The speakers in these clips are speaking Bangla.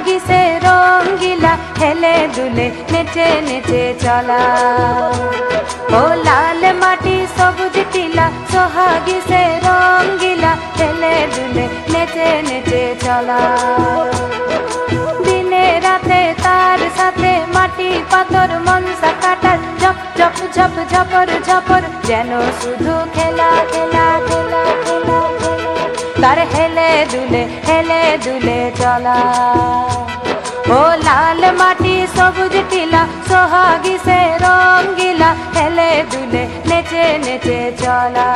সোহাগী সে রঙ্গিলা হেলে দুলে নেচে নেচে চলা। ও লাল মাটি সবুজ টিলা সোহাগী সে রঙ্গিলা হেলে দুলে নেচে নেচে চলা। দিনে রাতে তার সাথে মাটি পাথর মনসা কাটার ঝপ ঝপ ঝপ ঝপর ঝপর যেন শুধু খেলা খেলা খেলা খেলা তার হেলে দুলে চলা। ও লাল মাটি সবুজ টিলা সোহাগী সে রঙ্গিলা হেলে দুলে নেচে নেচে চলা।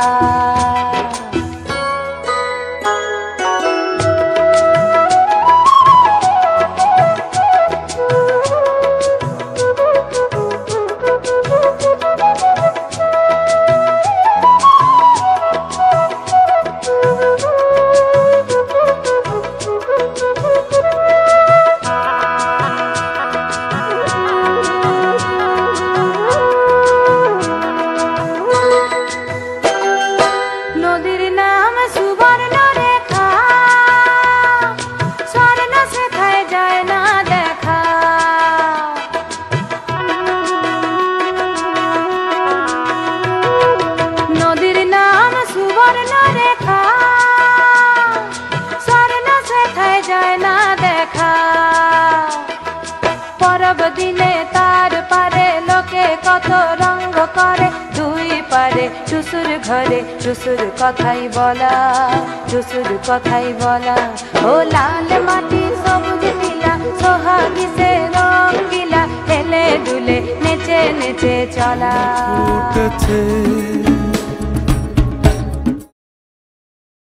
দিনে তার পারে লোকে কত রঙ্গ করে দুই পারে শ্বশুর ঘরে শ্বশুর কথাই বলা শ্বশুর কথাই বলা। ও লাল মাটি সবুজ নীলা সোহাগী সে রঙ্গিলা হেলে দুলে নেচে নেচে চলা।